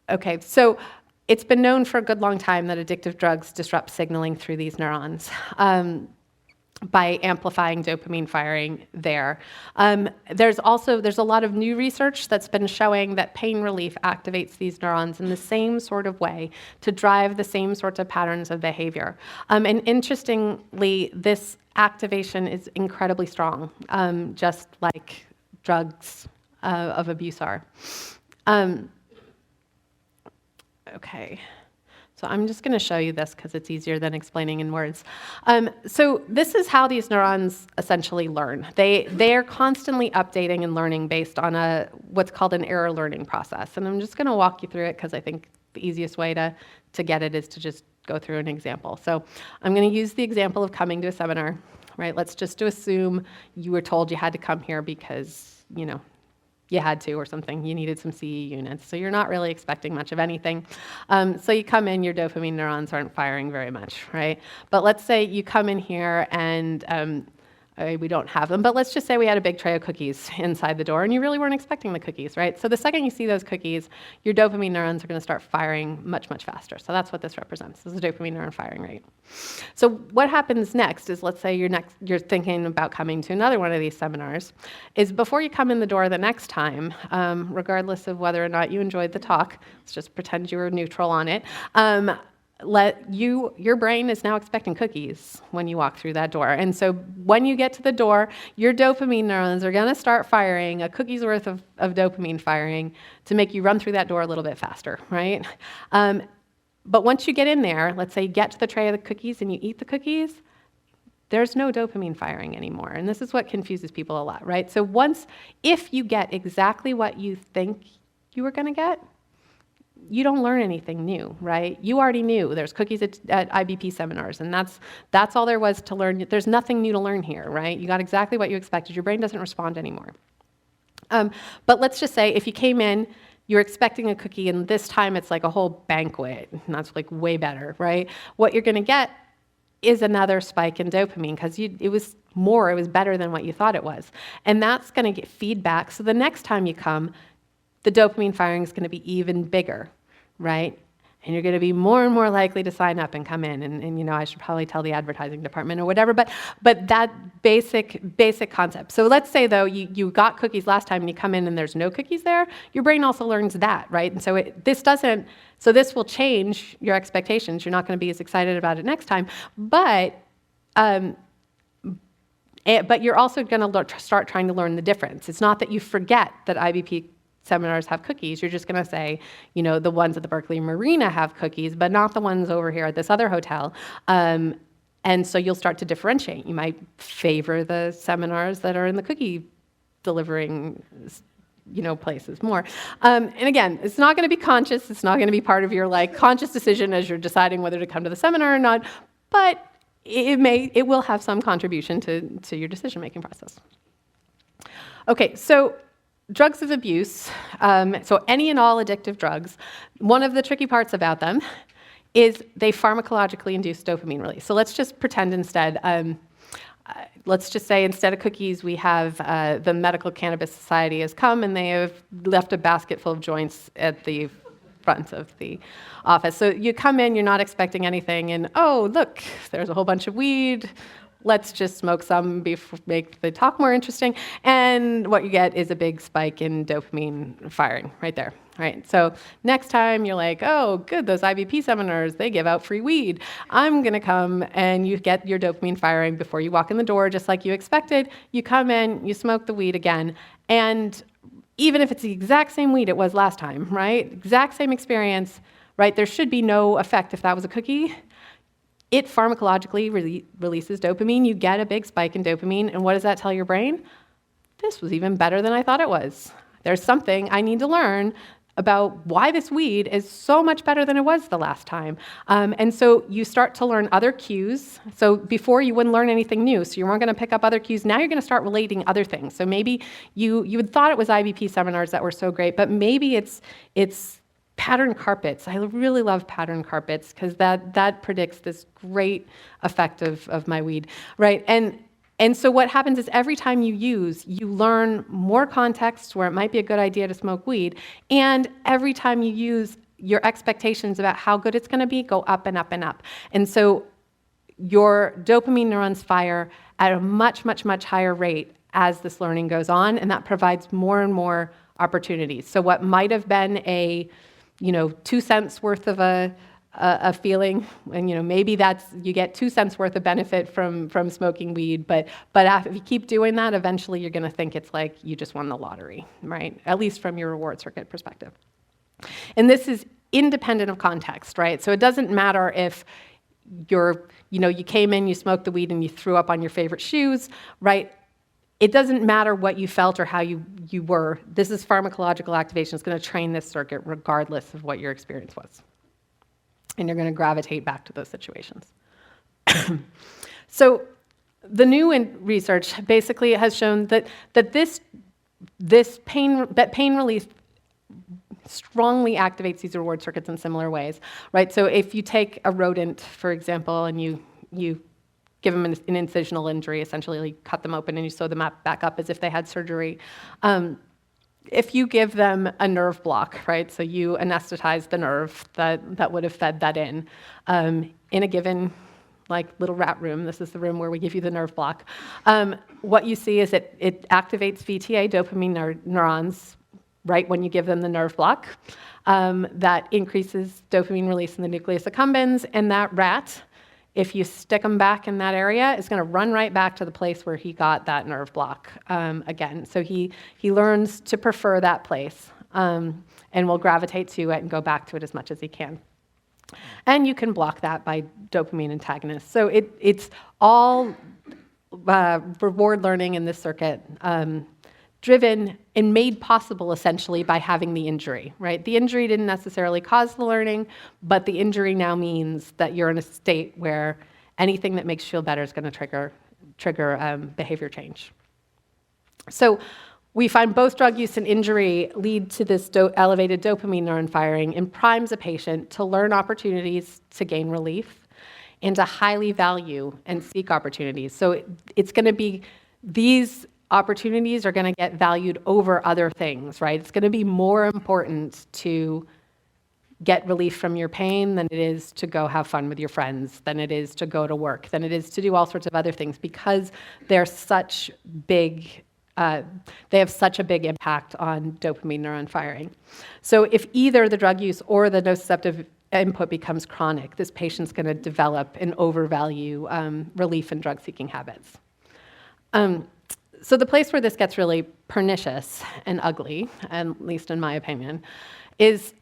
Okay, so it's been known for a good long time that addictive drugs disrupt signaling through these neurons. By amplifying dopamine firing there. There's a lot of new research that's been showing that pain relief activates these neurons in the same sort of way to drive the same sorts of patterns of behavior. And interestingly, this activation is incredibly strong, just like drugs of abuse are. Okay. So I'm just going to show you this because it's easier than explaining in words. So this is how these neurons essentially learn. They are constantly updating and learning based on what's called an error learning process. And I'm just going to walk you through it because I think the easiest way to get it is to just go through an example. So I'm going to use the example of coming to a seminar, right? Let's just assume you were told you had to come here because, you had to or something. You needed some CE units. So you're not really expecting much of anything. So you come in, your dopamine neurons aren't firing very much, right? But let's say you come in here and we don't have them, but let's just say we had a big tray of cookies inside the door and you really weren't expecting the cookies, right? So the second you see those cookies, your dopamine neurons are going to start firing much, much faster. So that's what this represents. This is a dopamine neuron firing rate. So what happens next is, let's say you're thinking about coming to another one of these seminars, is before you come in the door the next time, regardless of whether or not you enjoyed the talk, let's just pretend you were neutral on it, your brain is now expecting cookies when you walk through that door. And so when you get to the door, your dopamine neurons are going to start firing a cookie's worth of dopamine firing to make you run through that door a little bit faster, right? But once you get in there, let's say you get to the tray of the cookies and you eat the cookies, there's no dopamine firing anymore. And this is what confuses people a lot, right? So if you get exactly what you think you were going to get, you don't learn anything new, right? You already knew there's cookies at IBP seminars, and that's all there was to learn. There's nothing new to learn here, right? You got exactly what you expected. Your brain doesn't respond anymore. But let's just say if you came in, you're expecting a cookie, and this time it's like a whole banquet, and that's like way better, right? What you're going to get is another spike in dopamine because it was better than what you thought it was. And that's going to get feedback. So the next time you come, the dopamine firing is going to be even bigger, right? And you're going to be more and more likely to sign up and come in. And I should probably tell the advertising department or whatever, but that basic concept. So let's say, though, you got cookies last time and you come in and there's no cookies there, your brain also learns that, right? And so this will change your expectations. You're not going to be as excited about it next time, but you're also going to start trying to learn the difference. It's not that you forget that IBP seminars have cookies. You're just going to say, the ones at the Berkeley Marina have cookies, but not the ones over here at this other hotel. And so you'll start to differentiate. You might favor the seminars that are in the cookie delivering places more. And again, it's not going to be conscious. It's not going to be part of your conscious decision as you're deciding whether to come to the seminar or not, but it will have some contribution to your decision-making process. Okay, so drugs of abuse, so any and all addictive drugs, one of the tricky parts about them is they pharmacologically induce dopamine release. So let's just pretend instead, let's just say instead of cookies, we have the Medical Cannabis Society has come and they have left a basket full of joints at the front of the office. So you come in, you're not expecting anything, and oh, look, there's a whole bunch of weed. Let's just smoke some, make the talk more interesting. And what you get is a big spike in dopamine firing right there, right? So next time you're like, oh, good, those IBP seminars, they give out free weed. I'm going to come, and you get your dopamine firing before you walk in the door, just like you expected. You come in, you smoke the weed again, and even if it's the exact same weed it was last time, right? Exact same experience, right? There should be no effect if that was a cookie. It pharmacologically releases dopamine. You get a big spike in dopamine, and what does that tell your brain? This was even better than I thought it was. There's something I need to learn about why this weed is so much better than it was the last time. And so you start to learn other cues. So before you wouldn't learn anything new, so you weren't going to pick up other cues. Now you're going to start relating other things. So maybe you had thought it was IBP seminars that were so great, but maybe it's pattern carpets. I really love pattern carpets because that predicts this great effect of my weed, right? And so what happens is every time you learn more context where it might be a good idea to smoke weed, and every time you use your expectations about how good it's going to be go up and up and up. And so your dopamine neurons fire at a much, much, much higher rate as this learning goes on, and that provides more and more opportunities. So what might have been a 2 cents worth of a feeling, and maybe you get 2 cents worth of benefit from smoking weed, but if you keep doing that, eventually you're going to think it's like you just won the lottery, right? At least from your reward circuit perspective. And this is independent of context, right? So it doesn't matter if you came in, you smoked the weed, and you threw up on your favorite shoes, right? It doesn't matter what you felt or how you were. This is pharmacological activation. It's going to train this circuit regardless of what your experience was. And you're going to gravitate back to those situations. So the new research basically has shown that pain relief strongly activates these reward circuits in similar ways, right? So if you take a rodent, for example, and you give them an incisional injury, essentially you cut them open and you sew them back up as if they had surgery. If you give them a nerve block, right, so you anesthetize the nerve that would have fed that in a given little rat room, this is the room where we give you the nerve block, what you see is it activates VTA, dopamine neurons, right when you give them the nerve block. That increases dopamine release in the nucleus accumbens, and that rat, if you stick them back in that area, is going to run right back to the place where he got that nerve block again. So he learns to prefer that place and will gravitate to it and go back to it as much as he can. And you can block that by dopamine antagonists. So it's all reward learning in this circuit, driven and made possible essentially by having the injury, right? The injury didn't necessarily cause the learning, but the injury now means that you're in a state where anything that makes you feel better is going to trigger behavior change. So we find both drug use and injury lead to this elevated dopamine neuron firing and primes a patient to learn opportunities to gain relief and to highly value and seek opportunities. So it's going to be these opportunities are going to get valued over other things, right? It's going to be more important to get relief from your pain than it is to go have fun with your friends, than it is to go to work, than it is to do all sorts of other things, because they have such a big impact on dopamine neuron firing. So if either the drug use or the nociceptive input becomes chronic, this patient's going to develop and overvalue relief and drug-seeking habits. So the place where this gets really pernicious and ugly, at least in my opinion, is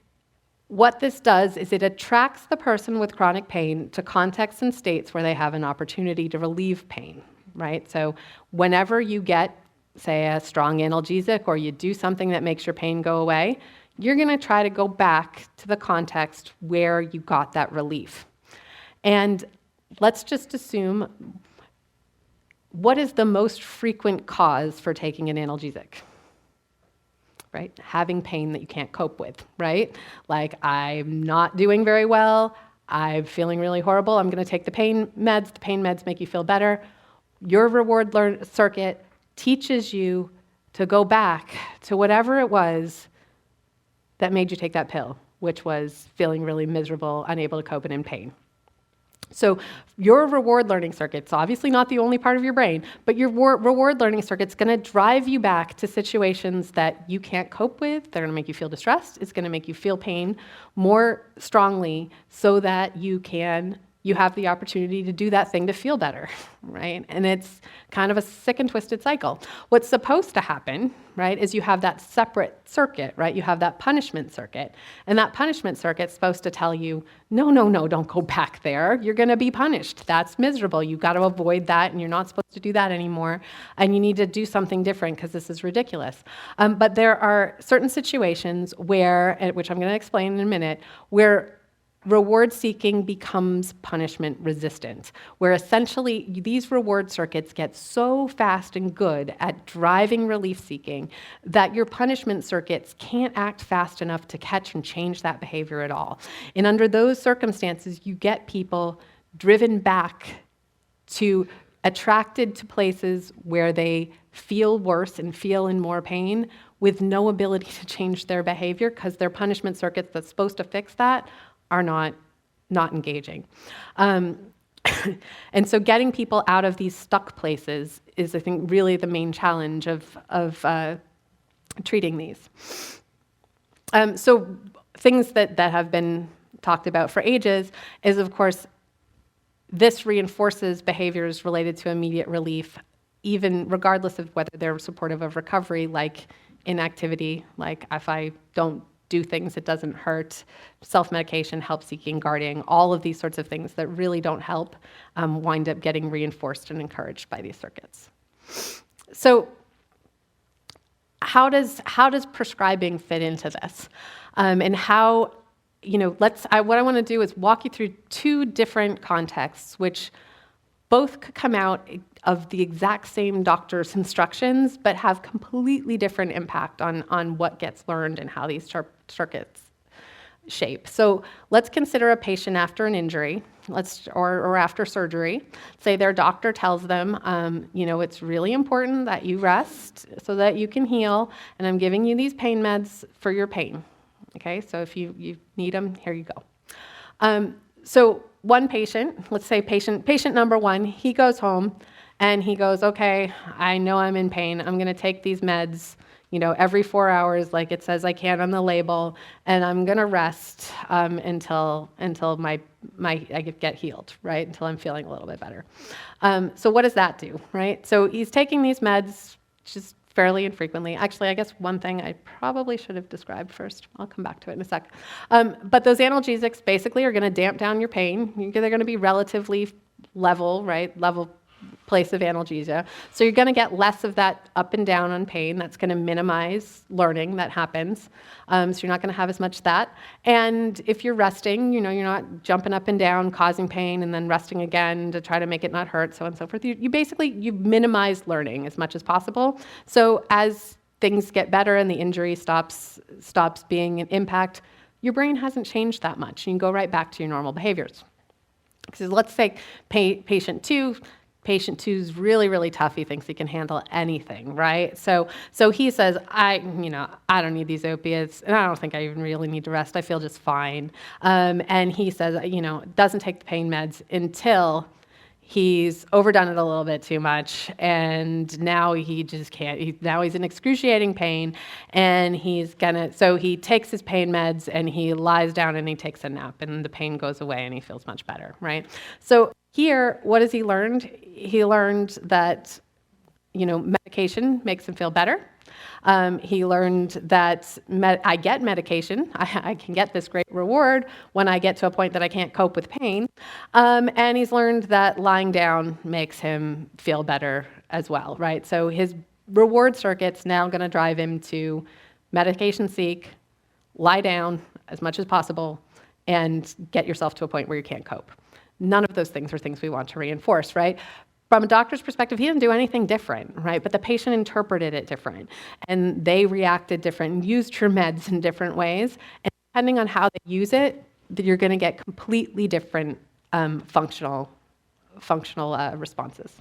what this does is it attracts the person with chronic pain to contexts and states where they have an opportunity to relieve pain, right? So whenever you get, say, a strong analgesic or you do something that makes your pain go away, you're going to try to go back to the context where you got that relief. And let's just assume, what is the most frequent cause for taking an analgesic? Right? Having pain that you can't cope with, right? Like, I'm not doing very well, I'm feeling really horrible, I'm going to take the pain meds make you feel better. Your reward circuit teaches you to go back to whatever it was that made you take that pill, which was feeling really miserable, unable to cope, and in pain. So your reward learning circuit's obviously not the only part of your brain, but your reward learning circuit's going to drive you back to situations that you can't cope with. They're going to make you feel distressed. It's going to make you feel pain more strongly so that you have the opportunity to do that thing to feel better, right? And it's kind of a sick and twisted cycle. What's supposed to happen, right, is you have that separate circuit, right? You have that punishment circuit. And that punishment circuit's supposed to tell you, no, don't go back there. You're going to be punished. That's miserable. You've got to avoid that, and you're not supposed to do that anymore. And you need to do something different because this is ridiculous. But there are certain situations where, which I'm going to explain in a minute, where reward seeking becomes punishment resistant, where essentially these reward circuits get so fast and good at driving relief seeking that your punishment circuits can't act fast enough to catch and change that behavior at all. And under those circumstances, you get people driven back to, attracted to places where they feel worse and feel in more pain with no ability to change their behavior because their punishment circuits that's supposed to fix that are not engaging. And so getting people out of these stuck places is, I think, really the main challenge of treating these. So things that have been talked about for ages is, of course, this reinforces behaviors related to immediate relief, even regardless of whether they're supportive of recovery, like inactivity, like if I don't do things, it doesn't hurt, self-medication, help-seeking, guarding, all of these sorts of things that really don't help wind up getting reinforced and encouraged by these circuits. So how does prescribing fit into this? And how, what I want to do is walk you through two different contexts, which both could come out of the exact same doctor's instructions, but have completely different impact on what gets learned and how these circuits shape. So let's consider a patient after an injury, or after surgery. Say their doctor tells them, it's really important that you rest so that you can heal, and I'm giving you these pain meds for your pain. Okay, so if you need them, here you go. So one patient, let's say patient number one, he goes home and he goes, okay, I know I'm in pain. I'm going to take these meds, every 4 hours, like it says I can on the label, and I'm going to rest until I get healed, right? Until I'm feeling a little bit better. So what does that do, right? So he's taking these meds just fairly infrequently. Actually, I guess one thing I probably should have described first. I'll come back to it in a sec. But those analgesics basically are going to damp down your pain. They're going to be relatively level, right? Level place of analgesia. So you're going to get less of that up and down on pain. That's going to minimize learning that happens. So you're not going to have as much that. And if you're resting, you're not jumping up and down, causing pain, and then resting again to try to make it not hurt, so on and so forth. You minimize learning as much as possible. So as things get better and the injury stops being an impact, your brain hasn't changed that much. You can go right back to your normal behaviors. So let's say patient two's really, really tough. He thinks he can handle anything, right? So he says, I don't need these opiates, and I don't think I even really need to rest. I feel just fine. And he says, doesn't take the pain meds until he's overdone it a little bit too much, and now he just can't. Now he's in excruciating pain, and so he takes his pain meds, and he lies down and he takes a nap, and the pain goes away, and he feels much better, right? So here, what has he learned? He learned that, medication makes him feel better. He learned that I get medication. I can get this great reward when I get to a point that I can't cope with pain. And he's learned that lying down makes him feel better as well, right? So his reward circuit's now going to drive him to medication seek, lie down as much as possible, and get yourself to a point where you can't cope. None of those things are things we want to reinforce, right? From a doctor's perspective, he didn't do anything different, right? But the patient interpreted it different, and they reacted different and used your meds in different ways. And depending on how they use it, you're going to get completely different functional responses.